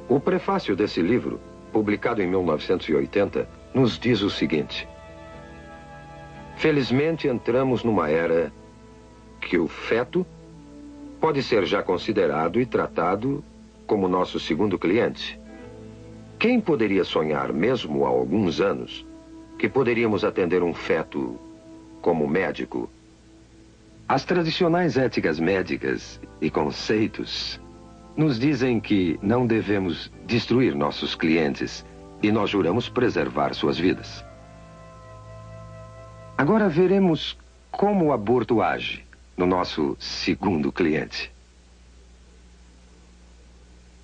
O prefácio desse livro, publicado em 1980, nos diz o seguinte: felizmente entramos numa era que o feto pode ser já considerado e tratado como nosso segundo cliente. Quem poderia sonhar, mesmo há alguns anos, que poderíamos atender um feto como médico? As tradicionais éticas médicas e conceitos nos dizem que não devemos destruir nossos clientes e nós juramos preservar suas vidas. Agora veremos como o aborto age no nosso segundo cliente.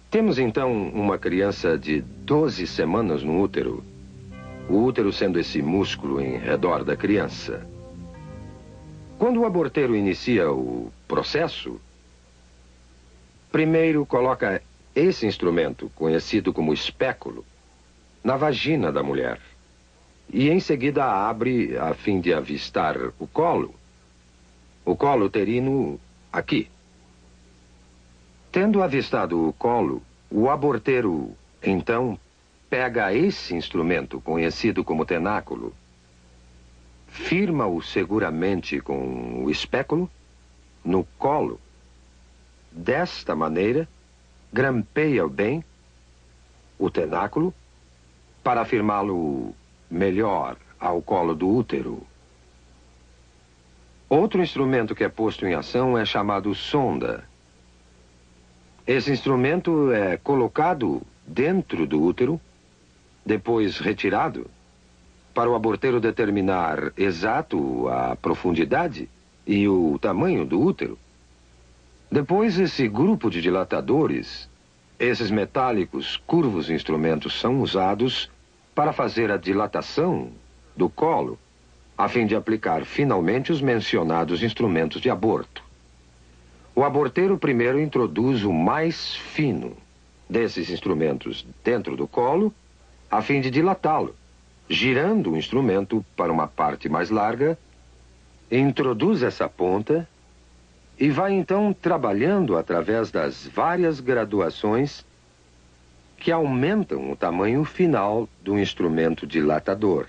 Temos então uma criança de 12 semanas no útero, o útero sendo esse músculo em redor da criança. Quando o aborteiro inicia o processo, primeiro coloca esse instrumento, conhecido como espéculo, na vagina da mulher. E em seguida abre a fim de avistar o colo uterino aqui. Tendo avistado o colo, o aborteiro, então, pega esse instrumento, conhecido como tenáculo, firma-o seguramente com o espéculo no colo. Desta maneira, grampeia bem o tenáculo para firmá-lo melhor ao colo do útero. Outro instrumento que é posto em ação é chamado sonda. Esse instrumento é colocado dentro do útero, depois retirado, para o aborteiro determinar exato a profundidade e o tamanho do útero. Depois, esse grupo de dilatadores, esses metálicos, curvos instrumentos, são usados para fazer a dilatação do colo, a fim de aplicar finalmente os mencionados instrumentos de aborto. O aborteiro primeiro introduz o mais fino desses instrumentos dentro do colo, a fim de dilatá-lo, girando o instrumento para uma parte mais larga, introduz essa ponta e vai então trabalhando através das várias graduações que aumentam o tamanho final do instrumento dilatador.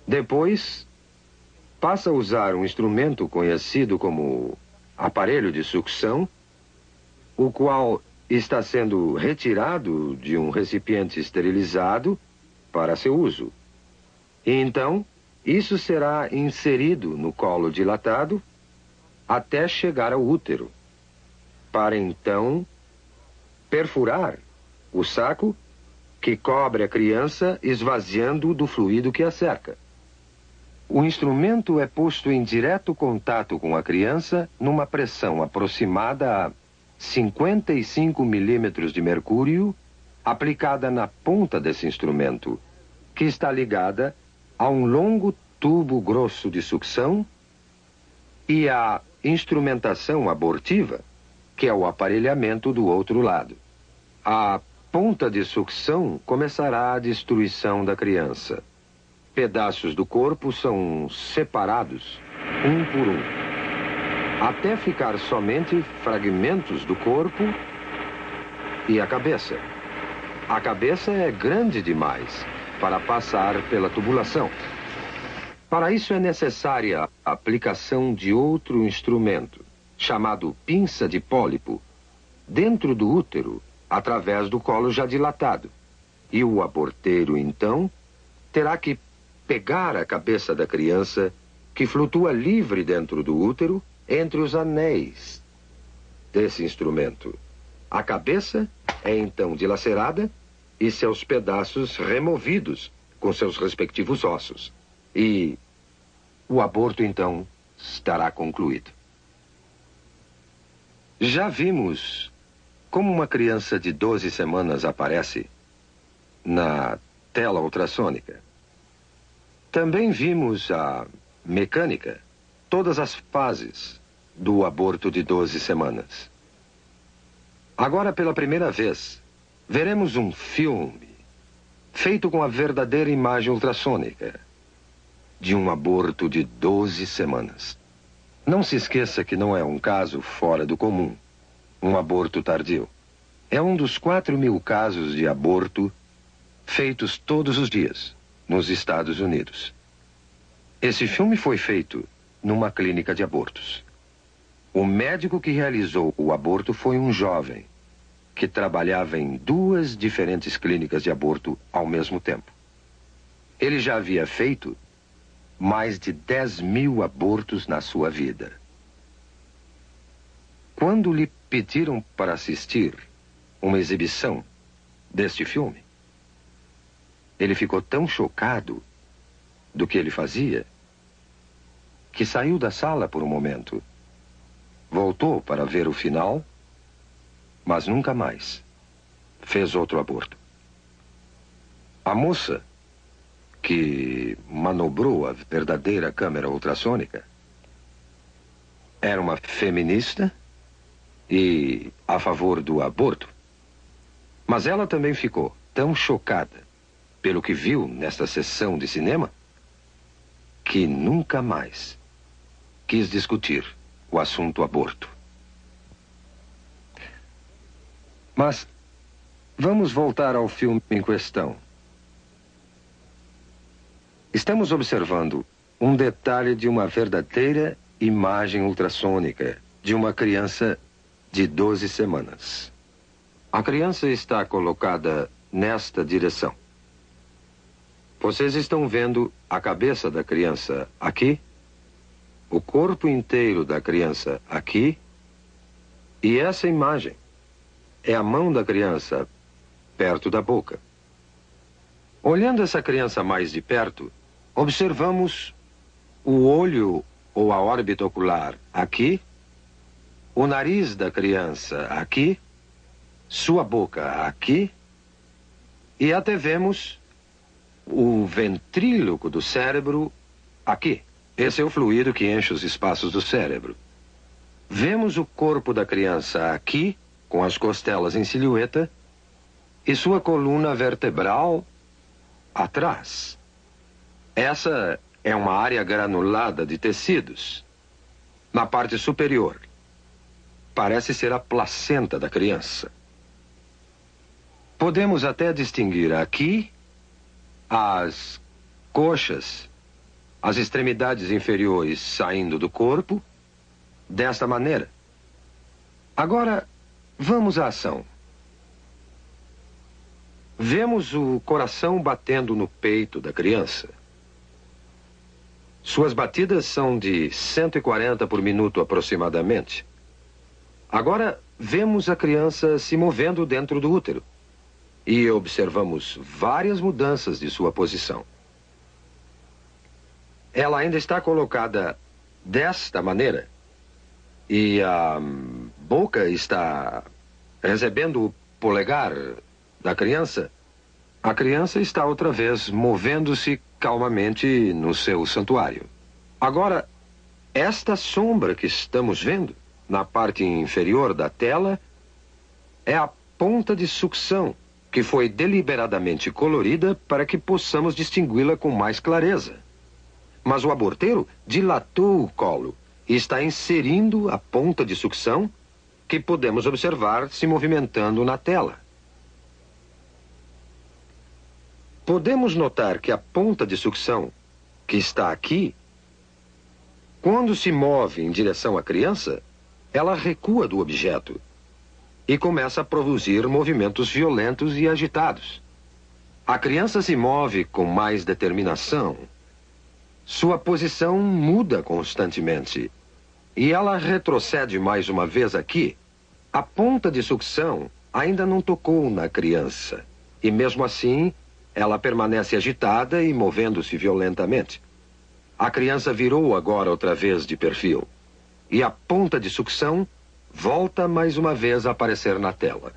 Depois, passa a usar um instrumento conhecido como aparelho de sucção, o qual está sendo retirado de um recipiente esterilizado para seu uso. E então, isso será inserido no colo dilatado até chegar ao útero, para então perfurar o saco que cobre a criança, esvaziando-o do fluido que a cerca. O instrumento é posto em direto contato com a criança numa pressão aproximada a 55 milímetros de mercúrio, aplicada na ponta desse instrumento, que está ligada a um longo tubo grosso de sucção e a instrumentação abortiva, que é o aparelhamento do outro lado. A ponta de sucção começará a destruição da criança. Pedaços do corpo são separados, um por um, até ficar somente fragmentos do corpo e a cabeça. A cabeça é grande demais para passar pela tubulação. Para isso é necessária a aplicação de outro instrumento, chamado pinça de pólipo, dentro do útero, através do colo já dilatado. E o aborteiro, então, terá que pegar a cabeça da criança, que flutua livre dentro do útero, entre os anéis desse instrumento. A cabeça é então dilacerada e seus pedaços removidos com seus respectivos ossos. E o aborto, então, estará concluído. Já vimos como uma criança de 12 semanas aparece na tela ultrassônica. Também vimos a mecânica, todas as fases do aborto de 12 semanas. Agora, pela primeira vez, veremos um filme feito com a verdadeira imagem ultrassônica de um aborto de 12 semanas. Não se esqueça que não é um caso fora do comum, um aborto tardio. é um dos 4.000 casos de aborto feitos todos os dias nos Estados Unidos. Esse filme foi feito numa clínica de abortos. O médico que realizou o aborto foi um jovem que trabalhava em 2 diferentes clínicas de aborto ao mesmo tempo. Ele já havia feito mais de 10.000 abortos na sua vida. Quando lhe pediram para assistir uma exibição deste filme, ele ficou tão chocado do que ele fazia que saiu da sala por um momento. Voltou para ver o final, mas nunca mais fez outro aborto. A moça que manobrou a verdadeira câmera ultrassônica era uma feminista e a favor do aborto. Mas ela também ficou tão chocada pelo que viu nesta sessão de cinema que nunca mais quis discutir o assunto aborto. Mas vamos voltar ao filme em questão. Estamos observando um detalhe de uma verdadeira imagem ultrassônica de uma criança de 12 semanas. A criança está colocada nesta direção. Vocês estão vendo a cabeça da criança aqui, o corpo inteiro da criança aqui, e essa imagem é a mão da criança perto da boca. Olhando essa criança mais de perto, observamos o olho ou a órbita ocular aqui, o nariz da criança aqui, sua boca aqui, e até vemos o ventríloco do cérebro aqui. Esse é o fluido que enche os espaços do cérebro. Vemos o corpo da criança aqui, com as costelas em silhueta, e sua coluna vertebral atrás. Essa é uma área granulada de tecidos. Na parte superior, parece ser a placenta da criança. Podemos até distinguir aqui as coxas, as extremidades inferiores saindo do corpo, desta maneira. Agora, vamos à ação. Vemos o coração batendo no peito da criança. Suas batidas são de 140 por minuto aproximadamente. Agora, vemos a criança se movendo dentro do útero. E observamos várias mudanças de sua posição. Ela ainda está colocada desta maneira. E a boca está recebendo o polegar da criança. A criança está outra vez movendo-se calmamente no seu santuário. Agora, esta sombra que estamos vendo na parte inferior da tela é a ponta de sucção que foi deliberadamente colorida para que possamos distingui-la com mais clareza. Mas o aborteiro dilatou o colo e está inserindo a ponta de sucção que podemos observar se movimentando na tela. Podemos notar que a ponta de sucção, que está aqui, quando se move em direção à criança, ela recua do objeto e começa a produzir movimentos violentos e agitados. A criança se move com mais determinação. Sua posição muda constantemente e ela retrocede mais uma vez aqui. A ponta de sucção ainda não tocou na criança e mesmo assim ela permanece agitada e movendo-se violentamente. A criança virou agora outra vez de perfil e a ponta de sucção volta mais uma vez a aparecer na tela.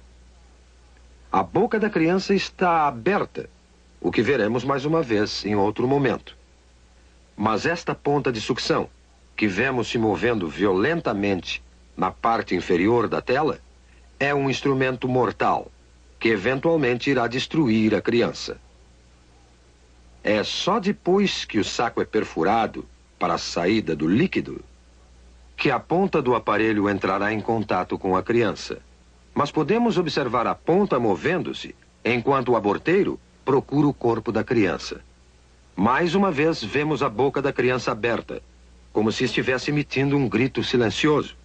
A boca da criança está aberta, o que veremos mais uma vez em outro momento. Mas esta ponta de sucção, que vemos se movendo violentamente na parte inferior da tela, é um instrumento mortal, que eventualmente irá destruir a criança. É só depois que o saco é perfurado para a saída do líquido que a ponta do aparelho entrará em contato com a criança. Mas podemos observar a ponta movendo-se, enquanto o aborteiro procura o corpo da criança. Mais uma vez, vemos a boca da criança aberta, como se estivesse emitindo um grito silencioso.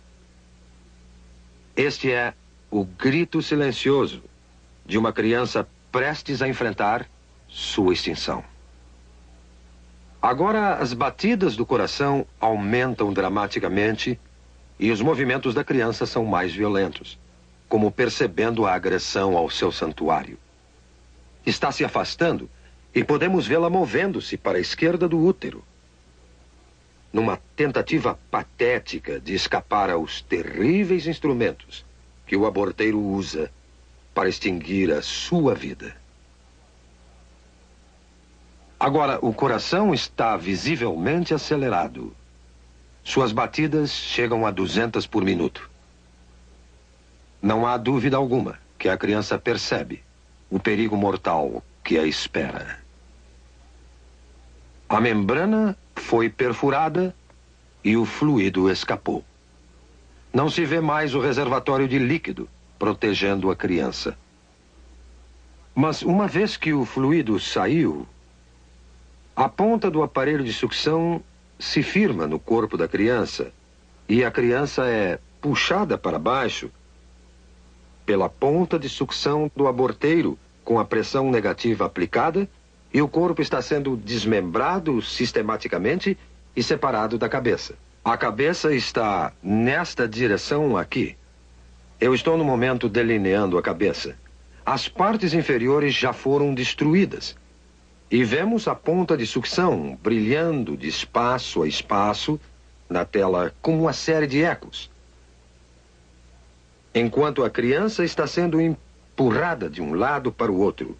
Este é o grito silencioso de uma criança prestes a enfrentar sua extinção. Agora, as batidas do coração aumentam dramaticamente e os movimentos da criança são mais violentos, como percebendo a agressão ao seu santuário. Está se afastando e podemos vê-la movendo-se para a esquerda do útero, numa tentativa patética de escapar aos terríveis instrumentos que o aborteiro usa para extinguir a sua vida. Agora, o coração está visivelmente acelerado. Suas batidas chegam a 200 por minuto. Não há dúvida alguma que a criança percebe o perigo mortal que a espera. A membrana foi perfurada e o fluido escapou. Não se vê mais o reservatório de líquido protegendo a criança. Mas uma vez que o fluido saiu, a ponta do aparelho de sucção se firma no corpo da criança e a criança é puxada para baixo pela ponta de sucção do aborteiro com a pressão negativa aplicada e o corpo está sendo desmembrado sistematicamente e separado da cabeça. A cabeça está nesta direção aqui. Eu estou no momento delineando a cabeça. As partes inferiores já foram destruídas. E vemos a ponta de sucção brilhando de espaço a espaço na tela como uma série de ecos. Enquanto a criança está sendo empurrada de um lado para o outro,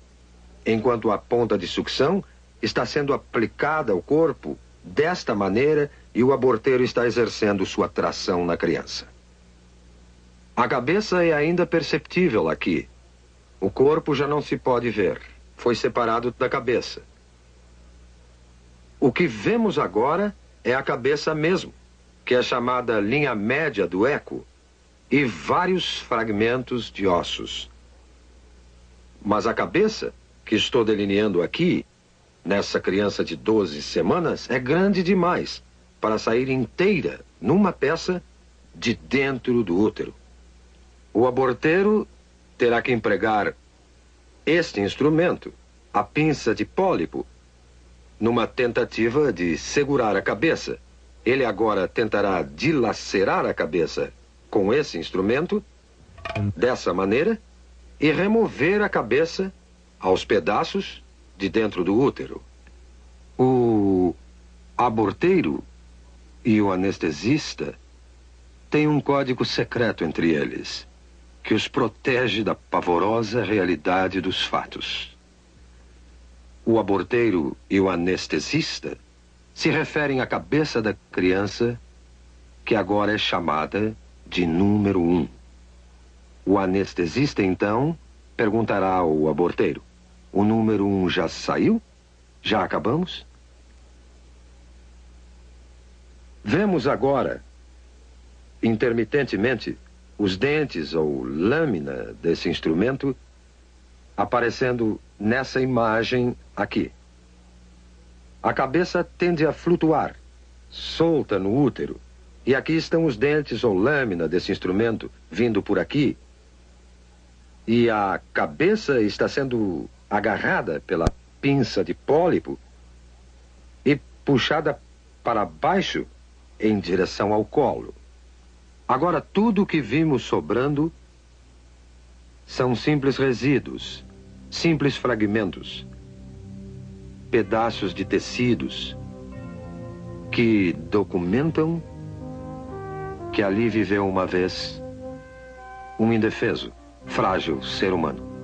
enquanto a ponta de sucção está sendo aplicada ao corpo desta maneira e o aborteiro está exercendo sua tração na criança. A cabeça é ainda perceptível aqui. O corpo já não se pode ver. Foi separado da cabeça. O que vemos agora é a cabeça mesmo, que é chamada linha média do eco, e vários fragmentos de ossos. Mas a cabeça, que estou delineando aqui, nessa criança de 12 semanas, é grande demais para sair inteira numa peça de dentro do útero. O aborteiro terá que empregar este instrumento, a pinça de pólipo, numa tentativa de segurar a cabeça. Ele agora tentará dilacerar a cabeça com esse instrumento, dessa maneira, e remover a cabeça aos pedaços de dentro do útero. O aborteiro e o anestesista têm um código secreto entre eles, que os protege da pavorosa realidade dos fatos. O aborteiro e o anestesista se referem à cabeça da criança, que agora é chamada de número 1. O anestesista, então, perguntará ao aborteiro: o número 1 já saiu? Já acabamos? Vemos agora, intermitentemente, os dentes ou lâmina desse instrumento aparecendo nessa imagem aqui. A cabeça tende a flutuar, solta no útero, e aqui estão os dentes ou lâmina desse instrumento vindo por aqui, e a cabeça está sendo agarrada pela pinça de pólipo e puxada para baixo em direção ao colo. Agora, tudo o que vimos sobrando são simples resíduos, simples fragmentos, pedaços de tecidos que documentam que ali viveu uma vez um indefeso, frágil ser humano.